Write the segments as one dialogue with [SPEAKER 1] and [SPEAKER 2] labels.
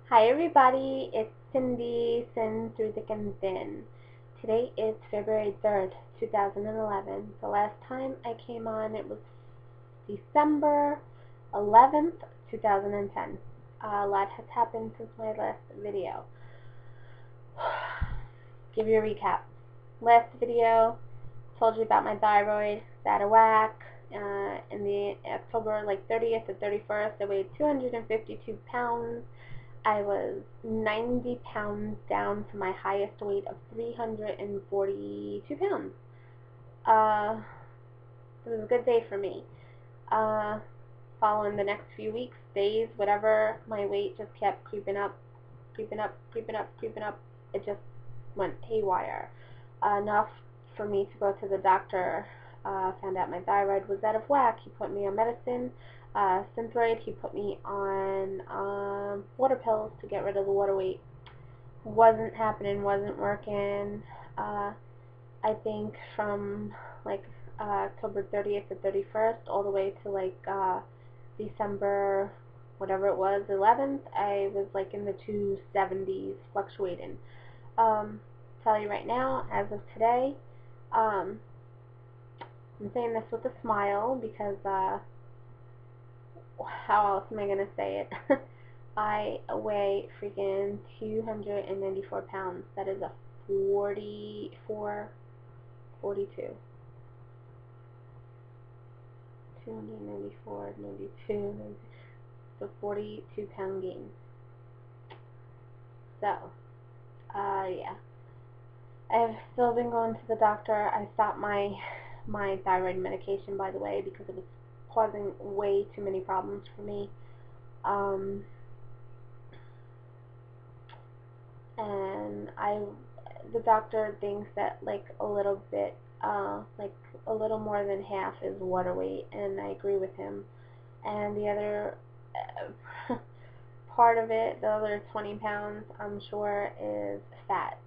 [SPEAKER 1] Hi everybody, it's Cindy, CinThruThickNThin. Today is February 3rd, 2011. The last time I came on, it was December 11th, 2010. A lot has happened since my last video. Give you a recap. Last video, told you about my thyroid. It's out of whack. In the October 30th to 31st, I weighed 252 pounds. I was 90 pounds down from my highest weight of 342 pounds. It was a good day for me. Following the next few weeks, days, whatever, my weight just kept creeping up. It just went haywire. Enough for me to go to the doctor. Found out my thyroid was out of whack. He put me on medicine. CinThruThickNThin, he put me on water pills to get rid of the water weight. Wasn't happening, wasn't working. I think from October 30th to 31st all the way to December whatever it was, 11th, I was in the 270s fluctuating. Tell you right now, as of today, I'm saying this with a smile because how else am I going to say it? I weigh freaking 294 pounds. That is a 42. So 42 pound gain. So, yeah. I have still been going to the doctor. I stopped my thyroid medication, by the way, because it was causing way too many problems for me. And the doctor thinks that a little bit, a little more than half is water weight, and I agree with him. And the other part of it, the other 20 pounds, I'm sure, is fat.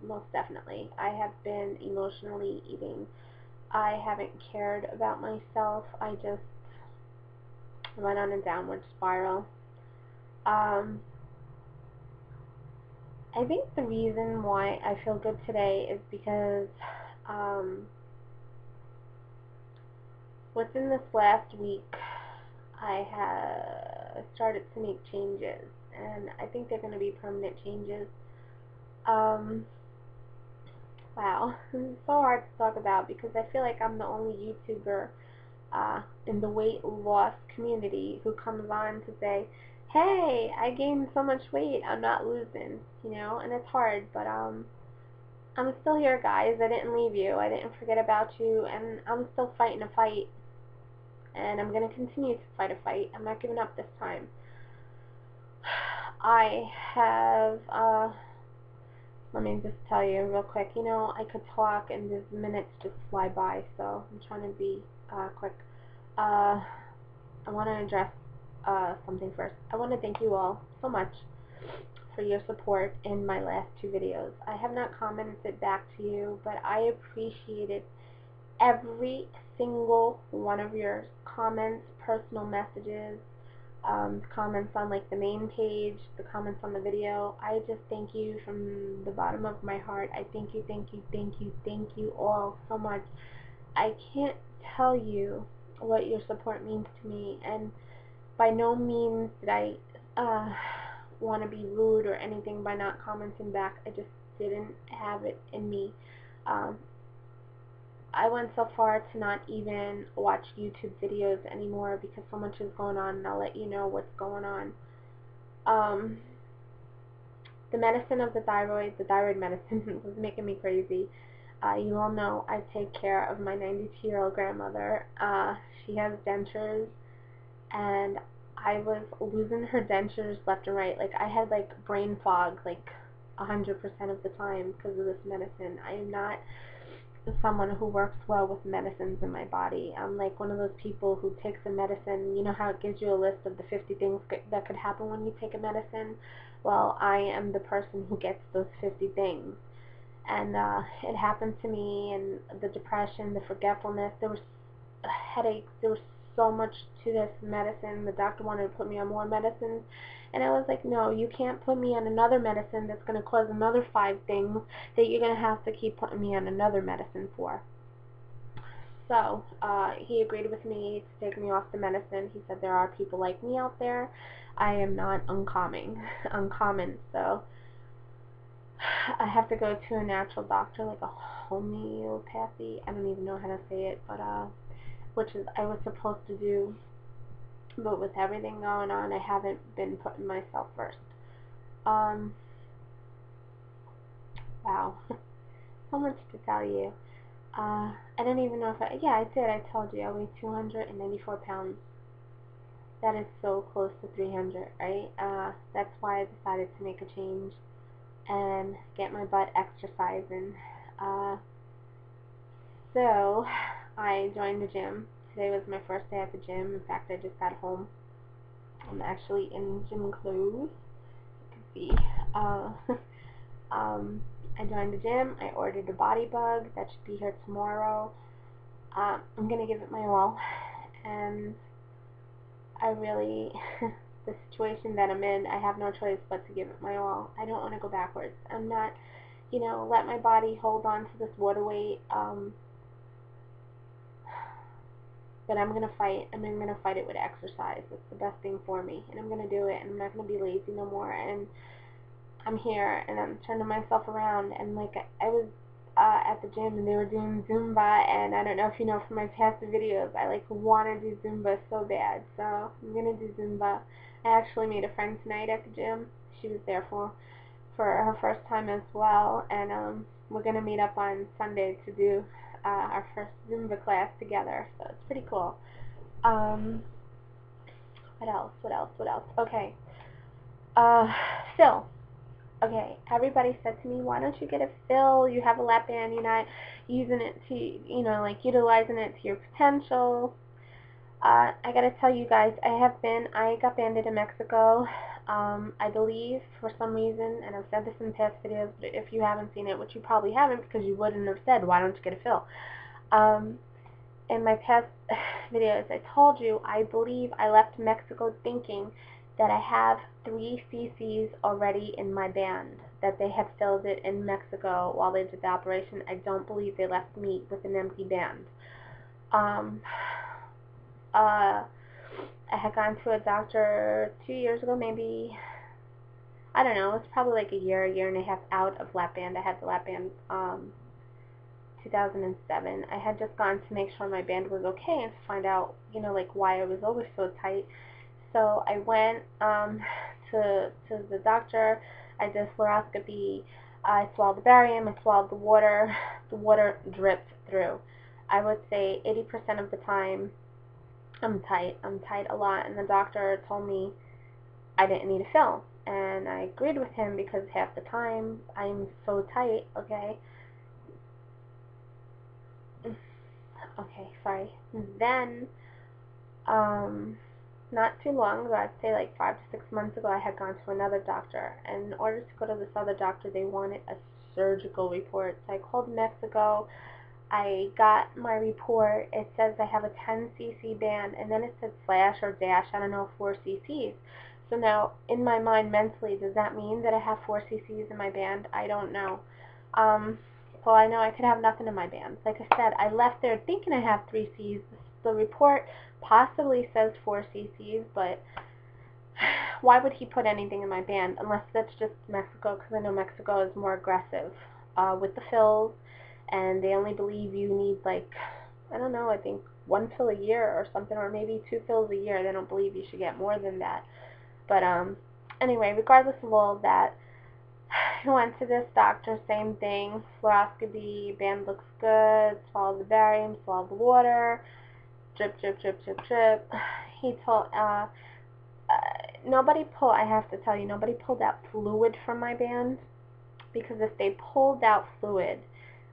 [SPEAKER 1] Most definitely. I have been emotionally eating. I haven't cared about myself. I just went on a downward spiral. I think the reason why I feel good today is because within this last week I have started to make changes, and I think they're going to be permanent changes. Wow, it's so hard to talk about because I feel like I'm the only YouTuber in the weight loss community who comes on to say, hey, I gained so much weight, I'm not losing, and it's hard, but I'm still here, guys. I didn't leave you, I didn't forget about you, and I'm still fighting a fight, and I'm going to continue to fight a fight. I'm not giving up this time. I have, let me just tell you real quick, I could talk and the minutes just fly by, so I'm trying to be quick. I want to address something first. I want to thank you all so much for your support in my last two videos. I have not commented back to you, but I appreciated every single one of your comments, personal messages, comments on the main page, the comments on the video. I just thank you from the bottom of my heart. I thank you all so much. I can't tell you what your support means to me, and by no means did I want to be rude or anything by not commenting back. I just didn't have it in me. I went so far to not even watch YouTube videos anymore because so much is going on, and I'll let you know what's going on. The medicine of the thyroid medicine was making me crazy. You all know I take care of my 92-year-old grandmother. She has dentures, and I was losing her dentures left and right. I had brain fog 100% of the time because of this medicine. I am not someone who works well with medicines in my body. I'm one of those people who takes a medicine, you know how it gives you a list of the 50 things that could happen when you take a medicine? Well, I am the person who gets those 50 things. And it happened to me, and the depression, the forgetfulness, there was headaches, there was so much to this medicine. The doctor wanted to put me on more medicines, and I was like, no, you can't put me on another medicine that's going to cause another 5 things that you're going to have to keep putting me on another medicine for. So he agreed with me to take me off the medicine. He said there are people like me out there. I am not uncommon, so I have to go to a natural doctor, like a homeopathy. I don't even know how to say it, but which is I was supposed to do, but with everything going on, I haven't been putting myself first. Wow, so much to tell you. I don't even know if yeah, I did. I told you I weigh 294 pounds. That is so close to 300, right? That's why I decided to make a change and get my butt exercising. So I joined the gym. Today was my first day at the gym. In fact, I just got home. I'm actually in gym clothes. You can see. I joined the gym. I ordered a BodyBugg. That should be here tomorrow. I'm going to give it my all. And I really, the situation that I'm in, I have no choice but to give it my all. I don't want to go backwards. I'm not, let my body hold on to this water weight. But I'm going to fight. I'm going to fight it with exercise. It's the best thing for me. And I'm going to do it. And I'm not going to be lazy no more. And I'm here. And I'm turning myself around. And like I was at the gym and they were doing Zumba. And I don't know if you know from my past videos, I like want to do Zumba so bad. So I'm going to do Zumba. I actually made a friend tonight at the gym. She was there for her first time as well. And we're going to meet up on Sunday to do our first Zumba class together, so it's pretty cool. What else? Okay. Fill. Okay, everybody said to me, why don't you get a fill? You have a Lapband, you're not using it to, like utilizing it to your potential. I gotta tell you guys, I got banded in Mexico. I believe for some reason, and I've said this in past videos, but if you haven't seen it, which you probably haven't because you wouldn't have said, why don't you get a fill? In my past videos, I told you, I believe I left Mexico thinking that I have 3 cc's already in my band, that they had filled it in Mexico while they did the operation. I don't believe they left me with an empty band. I had gone to a doctor 2 years ago, maybe, I don't know, it's probably like a year and a half out of Lapband. I had the Lapband 2007. I had just gone to make sure my band was okay and to find out, like why it was always so tight. So I went to the doctor. I did fluoroscopy. I swallowed the barium. I swallowed the water. The water dripped through. I would say 80% of the time I'm tight a lot, and the doctor told me I didn't need a fill, and I agreed with him because half the time I'm so tight. Okay, sorry. Then, not too long ago, I'd say like 5 to 6 months ago, I had gone to another doctor, and in order to go to this other doctor, they wanted a surgical report. So I called Mexico. I got my report. It says I have a 10 cc band, and then it said slash or dash, I don't know, 4 cc's. So now, in my mind, mentally, does that mean that I have 4 cc's in my band? I don't know. So I know I could have nothing in my band. Like I said, I left there thinking I have 3 cc's. The report possibly says 4 cc's, but why would he put anything in my band unless that's just Mexico, because I know Mexico is more aggressive with the fills. And they only believe you need, like, I don't know, I think 1 fill a year or something, or maybe 2 fills a year. They don't believe you should get more than that. But anyway, regardless of all of that, I went to this doctor, same thing, fluoroscopy, band looks good, swallow the barium, swallow the water, drip, drip, drip, drip, drip. He told, nobody pulled out fluid from my band, because if they pulled out fluid,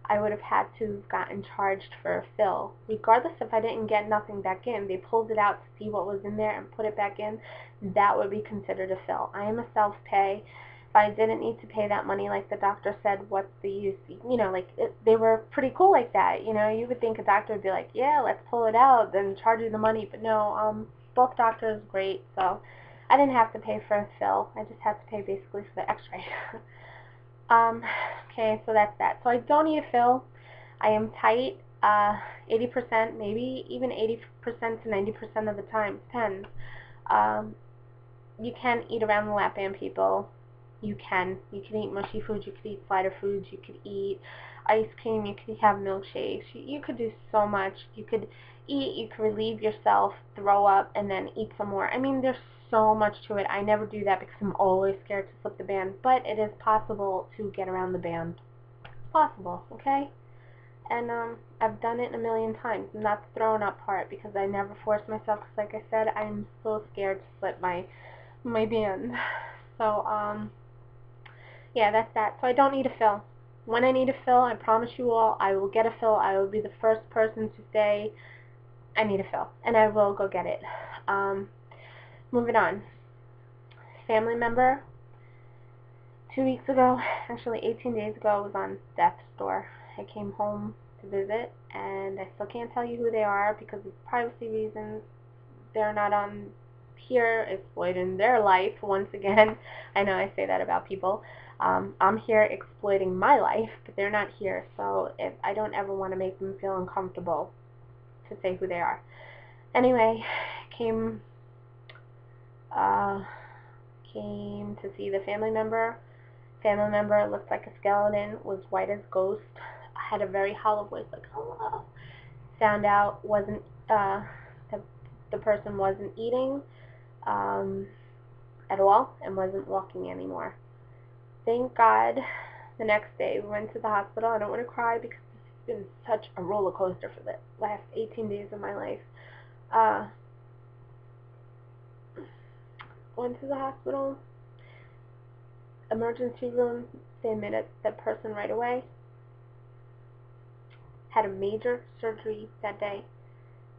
[SPEAKER 1] I would have had to have gotten charged for a fill. Regardless if I didn't get nothing back in, they pulled it out to see what was in there and put it back in, that would be considered a fill. I am a self-pay, If I didn't need to pay that money, like the doctor said, what's the use? You know, like they were pretty cool like that. You know, you would think a doctor would be like, yeah, let's pull it out, then charge you the money. But no, both doctors great, so I didn't have to pay for a fill. I just had to pay basically for the X-ray. Okay, so that's that. So I don't need a fill. I am tight, 80%, maybe even 80% to 90% of the time. Depends. You can eat around the Lapband, people. You can eat mushy foods, you could eat slider foods, you could eat ice cream, you could have milkshakes, you could do so much. You could eat, you could relieve yourself, throw up, and then eat some more. I mean, there's so much to it. I never do that because I'm always scared to slip the band, but it is possible to get around the band. It's possible, okay? And I've done it a million times, not the throwing up part, because I never force myself, because like I said, I'm so scared to slip my band. So, yeah, that's that. So I don't need a fill. When I need a fill, I promise you all, I will get a fill. I will be the first person to say, I need a fill. And I will go get it. Moving on. Family member, 2 weeks ago, actually 18 days ago, was on death's door. I came home to visit, and I still can't tell you who they are because of privacy reasons. They're not on here exploiting their life once again. I know I say that about people. I'm here exploiting my life, but they're not here, so I don't ever want to make them feel uncomfortable to say who they are. Anyway, came to see the family member. Family member looked like a skeleton, was white as ghost, had a very hollow voice, like hello. Found out wasn't the person wasn't eating at all and wasn't walking anymore. Thank God, the next day we went to the hospital. I don't want to cry because it's been such a roller coaster for the last 18 days of my life. Went to the hospital, emergency room. They admitted that person right away. Had a major surgery that day,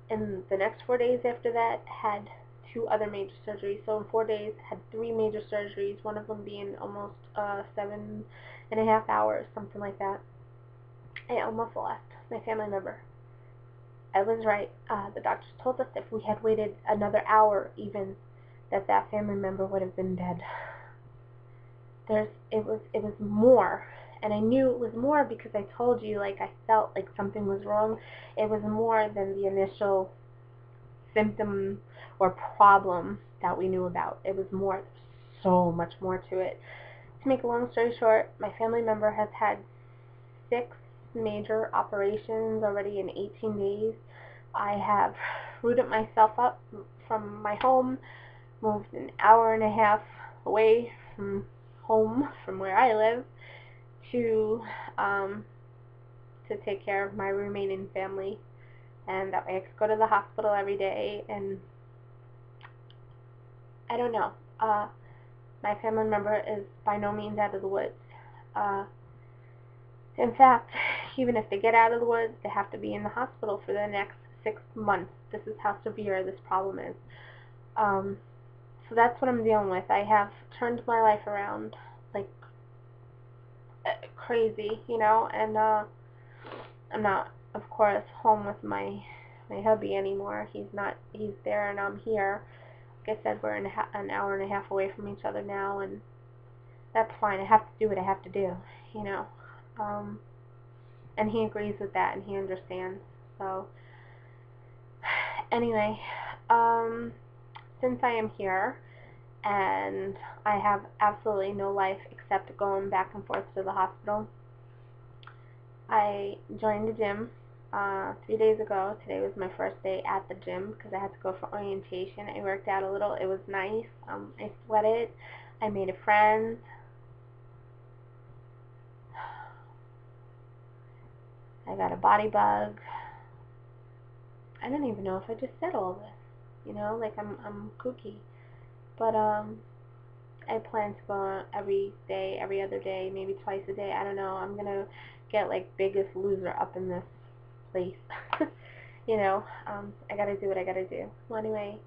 [SPEAKER 1] and the next 4 days after that had 2 other major surgeries. So in 4 days had 3 major surgeries, one of them being almost 7.5 hours, something like that. I almost lost my family member. I was right. The doctors told us if we had waited another hour even, that family member would have been dead. It was more, and I knew it was more because I told you, like, I felt like something was wrong. It was more than the initial symptom or problem that we knew about. It was more, so much more to it. To make a long story short, my family member has had 6 major operations already in 18 days. I have rooted myself up from my home, moved an hour and a half away from home, from where I live, to take care of my remaining family, and that way I could go to the hospital every day. And I don't know, my family member is by no means out of the woods. In fact, even if they get out of the woods, they have to be in the hospital for the next 6 months. This is how severe this problem is. So that's what I'm dealing with. I have turned my life around like crazy, you know, and I'm not, of course, home with my hubby anymore. He's there and I'm here. Like I said, we're an hour and a half away from each other now, and that's fine. I have to do what I have to do, you know. And he agrees with that, and he understands. So anyway, since I am here and I have absolutely no life except going back and forth to the hospital, I joined the gym 3 days ago. Today was my first day at the gym because I had to go for orientation. I worked out a little. It was nice. I sweated. I made a friend. I got a BodyBugg. I don't even know if I just said all this. You know, like I'm kooky. But I plan to go every day, every other day, maybe twice a day. I don't know. I'm gonna get like Biggest Loser up in this place. You know, I gotta do what I gotta do. Well, anyway,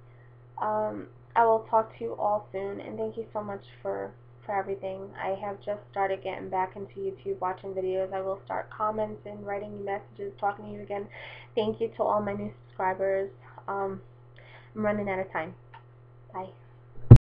[SPEAKER 1] I will talk to you all soon, and thank you so much for for everything. I have just started getting back into YouTube, watching videos. I will start commenting, writing you messages, talking to you again. Thank you to all my new subscribers. I'm running out of time. Bye.